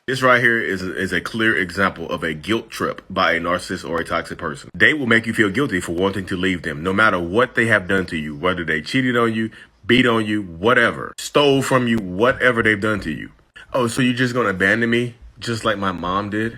This right here is a clear example of a guilt trip by a narcissist or a toxic person. They will make you feel guilty for wanting to leave them, no matter what they have done to you, whether they cheated on you, beat on you, whatever, stole from you, whatever they've done to you. Oh, so you're just gonna abandon me just like my mom did?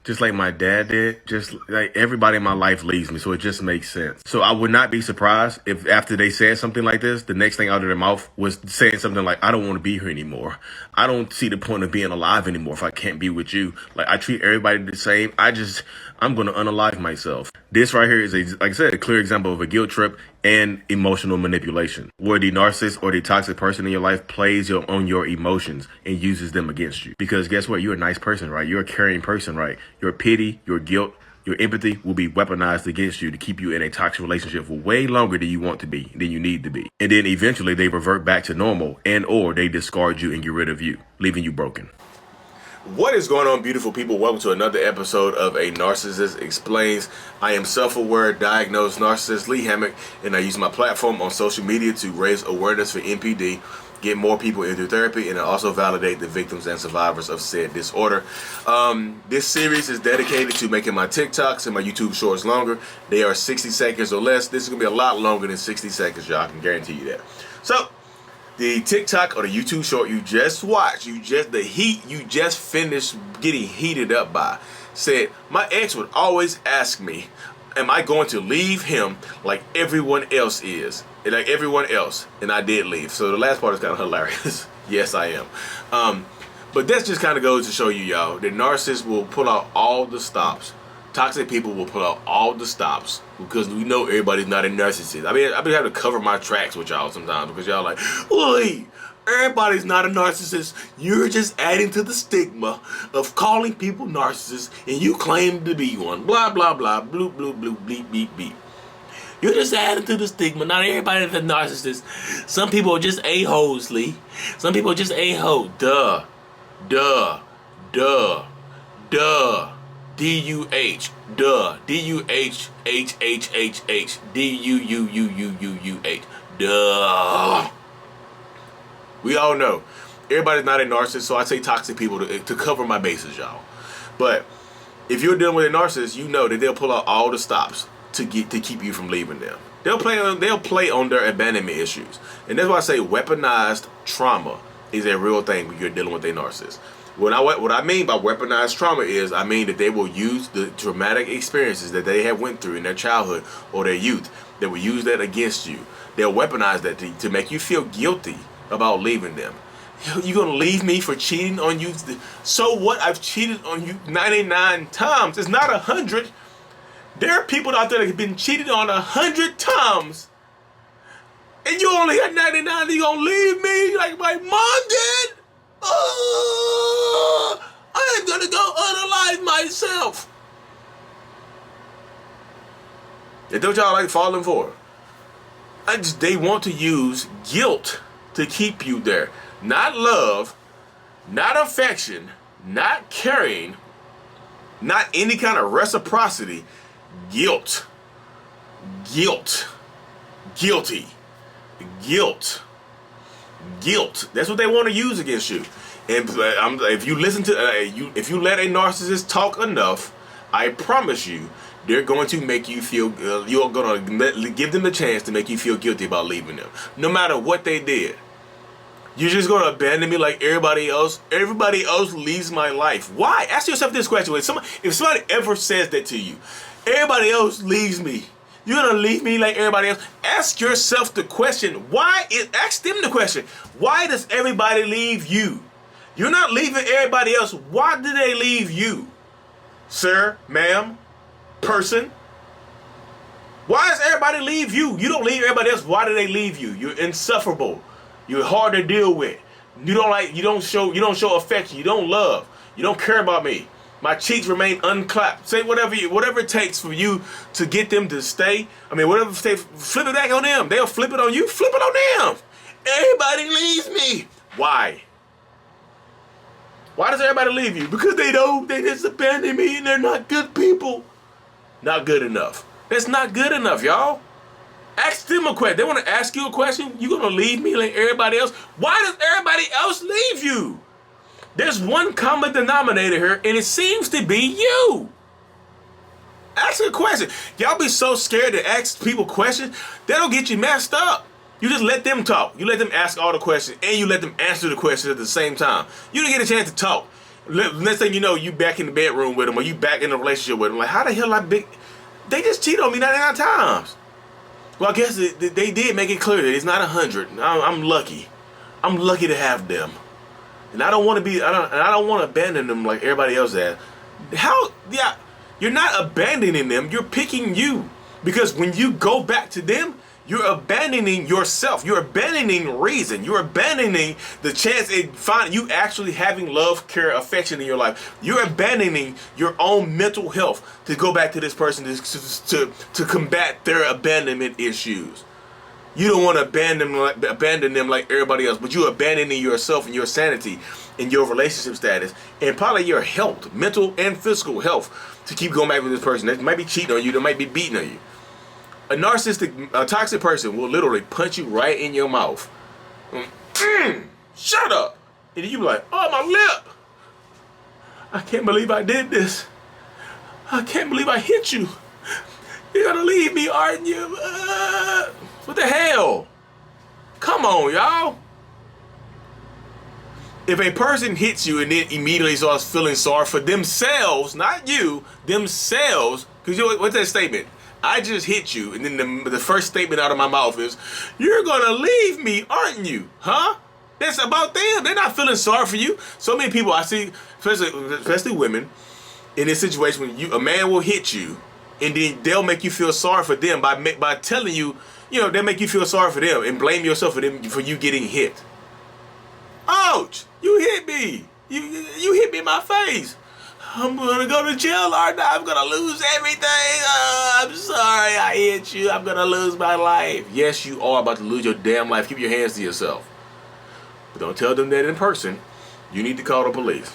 Just like my dad did, just like everybody in my life leaves me, so it just makes sense. So I would not be surprised if after they said something like this, the next thing out of their mouth was saying something like, I don't want to be here anymore. I don't see the point of being alive anymore if I can't be with you. Like, I treat everybody the same. I'm going to unalive myself. This right here is, like I said, a clear example of a guilt trip and emotional manipulation, where the narcissist or the toxic person in your life plays on your emotions and uses them against you. Because guess what? You're a nice person, right? You're a caring person, right? Your pity, your guilt, your empathy will be weaponized against you to keep you in a toxic relationship for way longer than you want to be, than you need to be. And then eventually they revert back to normal, and or they discard you and get rid of you, leaving you broken. What is going on, beautiful people? Welcome to another episode of A Narcissist Explains. I am self-aware, diagnosed narcissist Lee Hammock, and I use my platform on social media to raise awareness for NPD, get more people into therapy, and I also validate the victims and survivors of said disorder. This series is dedicated to making my TikToks and my YouTube shorts longer. They are 60 seconds or less. This is going to be a lot longer than 60 seconds, y'all. I can guarantee you that. So, the TikTok or the YouTube short you just watched, you just finished getting heated up by, said, my ex would always ask me, am I going to leave him like everyone else is? Like everyone else. And I did leave. So the last part is kind of hilarious. Yes, I am. But that just kind of goes to show you, y'all, that narcissists will pull out all the stops. Toxic people will pull out all the stops because we know everybody's not a narcissist. I've been having to cover my tracks with y'all sometimes because y'all like, wait, everybody's not a narcissist. You're just adding to the stigma of calling people narcissists and you claim to be one. Blah, blah, blah, bloop, bloop, bloop, bleep, beep, beep. You're just adding to the stigma. Not everybody's a narcissist. Some people are just a-holes, Lee. Some people are just a-hole. Duh. Duh. Duh. Duh. D-U-H, duh, D-U-H-H-H-H-H, D-U-U-U-U-U-U-H, duh. We all know, everybody's not a narcissist, so I say toxic people to cover my bases, y'all. But if you're dealing with a narcissist, you know that they'll pull out all the stops to keep you from leaving them. They'll play on their abandonment issues, and that's why I say weaponized trauma is a real thing when you're dealing with a narcissist. What I mean by weaponized trauma is, I mean that they will use the traumatic experiences that they have went through in their childhood or their youth. They will use that against you. They'll weaponize that to make you feel guilty about leaving them. You're going to leave me for cheating on you? So what? I've cheated on you 99 times. It's not 100. There are people out there that have been cheated on 100 times. And you only got 99 and you're going to leave me like my mom did? I'm gonna go unalive myself. That's what y'all like falling for. They want to use guilt to keep you there. Not love, not affection, not caring, not any kind of reciprocity. Guilt. Guilt. Guilty. Guilt. Guilt. That's what they want to use against you. And if you listen to if you let a narcissist talk enough, I promise you, they're going to make you feel. You're going to give them the chance to make you feel guilty about leaving them, no matter what they did. You're just going to abandon me like everybody else. Everybody else leaves my life. Why? Ask yourself this question: if somebody ever says that to you, everybody else leaves me. You're going to leave me like everybody else? Ask yourself the question, ask them the question, why does everybody leave you? You're not leaving everybody else. Why do they leave you? Sir, ma'am, person. Why does everybody leave you? You don't leave everybody else. Why do they leave you? You're insufferable. You're hard to deal with. You don't show affection. You don't love. You don't care about me. My cheeks remain unclapped. Say whatever it takes for you to get them to stay. I mean, whatever it takes, flip it back on them. They'll flip it on you. Flip it on them. Everybody leaves me. Why? Why does everybody leave you? Because they just abandon me and they're not good people. Not good enough. That's not good enough, y'all. Ask them a question. They want to ask you a question. You gonna leave me like everybody else? Why does everybody else leave you? There's one common denominator here, and it seems to be you. Ask a question. Y'all be so scared to ask people questions, that'll get you messed up. You just let them talk. You let them ask all the questions, and you let them answer the questions at the same time. You don't get a chance to talk. Next thing you know, you back in the bedroom with them, or you back in a relationship with them. Like, how the hell they just cheat on me 99 times. Well, I guess they did make it clear that it's not 100. I'm lucky. I'm lucky to have them. And I don't want to I don't want to abandon them like everybody else has. Yeah, you're not abandoning them, you're picking you. Because when you go back to them, you're abandoning yourself. You're abandoning reason. You're abandoning the chance of you actually having love, care, affection in your life. You're abandoning your own mental health to go back to this person to combat their abandonment issues. You don't want to abandon them like everybody else, but you're abandoning yourself and your sanity and your relationship status and probably your health, mental and physical health, to keep going back with this person. They might be cheating on you. They might be beating on you. A toxic person will literally punch you right in your mouth. Shut up. And you be like, oh, my lip. I can't believe I did this. I can't believe I hit you. You're going to leave me, aren't you? What the hell? Come on, y'all. If a person hits you and then immediately starts feeling sorry for themselves, not you, themselves, because what's that statement? I just hit you, and then the first statement out of my mouth is, you're gonna leave me, aren't you? Huh? That's about them. They're not feeling sorry for you. So many people I see, especially women, in this situation when a man will hit you, and then they'll make you feel sorry for them by telling you, they'll make you feel sorry for them and blame yourself for you getting hit. Ouch! You hit me. You hit me in my face. I'm gonna go to jail, aren't I? I'm gonna lose everything. I'm sorry I hit you. I'm gonna lose my life. Yes, you are about to lose your damn life. Keep your hands to yourself. But don't tell them that in person. You need to call the police.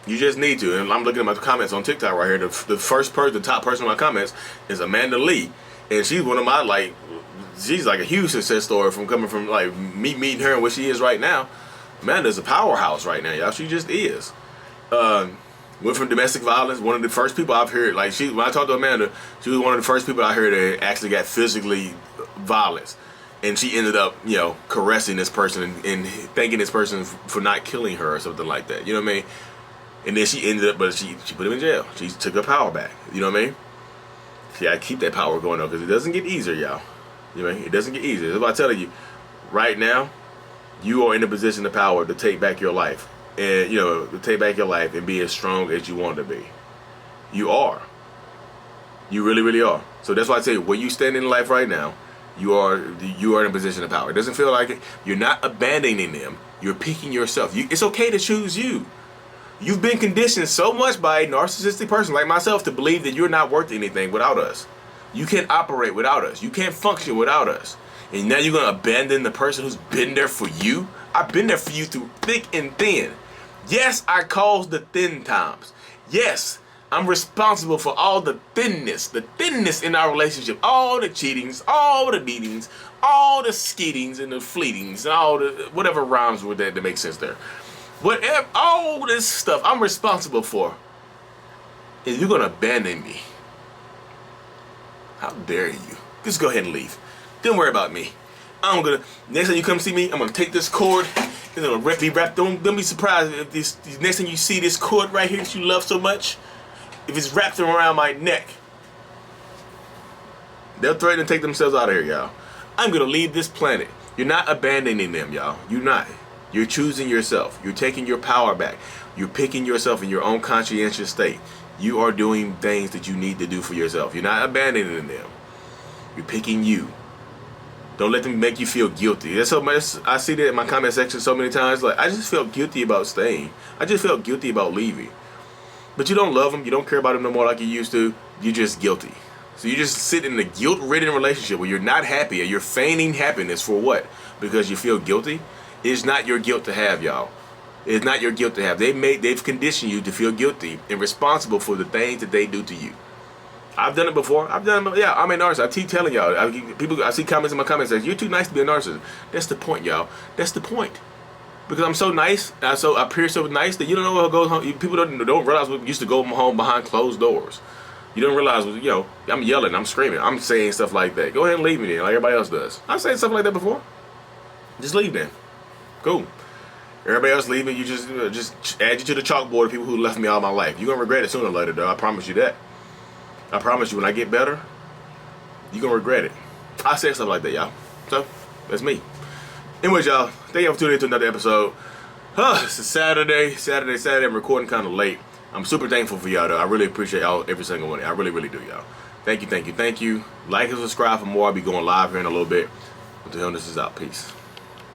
You just need to. And I'm looking at my comments on TikTok right here. The top person in my comments is Amanda Lee. And she's one of my, she's like a huge success story from coming from, me meeting her and what she is right now. Amanda's a powerhouse right now, y'all. She just is. Went from domestic violence. One of the first people I've heard, when I talked to Amanda, she was one of the first people I heard that actually got physically violence. And she ended up, caressing this person and thanking this person for not killing her or something like that. You know what I mean? And then she ended up, but she put him in jail. She took her power back. You know what I mean? She gotta keep that power going on because it doesn't get easier, y'all. You know what I mean? It doesn't get easier. That's what I tell you. Right now, you are in a position of power to take back your life. And, to take back your life and be as strong as you want to be. You are. You really, really are. So that's why I say, where you stand in life right now, you are in a position of power. It doesn't feel like it. You're not abandoning them. You're picking yourself. It's okay to choose you. You've been conditioned so much by a narcissistic person like myself to believe that you're not worth anything without us. You can't operate without us. You can't function without us. And now you're going to abandon the person who's been there for you? I've been there for you through thick and thin. Yes, I caused the thin times. Yes, I'm responsible for all the thinness in our relationship, all the cheatings, all the beatings, all the skeetings and the fleetings, and all the whatever rhymes with that makes sense there. Whatever, all this stuff I'm responsible for. And you're going to abandon me. How dare you? Just go ahead and leave. Don't worry about me. Next time you come see me, I'm gonna take this cord. It's gonna be wrapped. Don't be surprised if this next time you see this cord right here that you love so much, if it's wrapped around my neck. They'll threaten to take themselves out of here, y'all. I'm gonna leave this planet. You're not abandoning them, y'all. You're not. You're choosing yourself. You're taking your power back. You're picking yourself in your own conscientious state. You are doing things that you need to do for yourself. You're not abandoning them. You're picking you. Don't let them make you feel guilty. That's so much. I see that in my comment section so many times. I just felt guilty about staying. I just felt guilty about leaving. But you don't love them. You don't care about them no more like you used to. You're just guilty. So you just sit in a guilt-ridden relationship where you're not happy and you're feigning happiness for what? Because you feel guilty? It's not your guilt to have, y'all. It's not your guilt to have. They've conditioned you to feel guilty and responsible for the things that they do to you. I've done it before. I'm a narcissist. I keep telling y'all. I see comments in my comments that you're too nice to be a narcissist. That's the point, y'all. That's the point. because I'm so nice, I appear so nice that you don't know what goes home. People don't realize what used to go home behind closed doors. You don't realize, you know, I'm yelling, I'm screaming, I'm saying stuff like that. Go ahead and leave me then, like everybody else does. I've said stuff like that before. Just leave then. Cool. Everybody else leaving, you just add you to the chalkboard of people who left me all my life. You're gonna regret it sooner or later, though. I promise you that. I promise you, when I get better, you're gonna regret it. I say stuff like that, y'all. So that's me. Anyways, y'all, thank y'all for tuning in to another episode. It's a Saturday. I'm recording kind of late. I'm super thankful for y'all, though. I really appreciate y'all, every single one. I really do, y'all. Thank you. Like and subscribe for more. I'll be going live here in a little bit. Until then, this is out. Peace.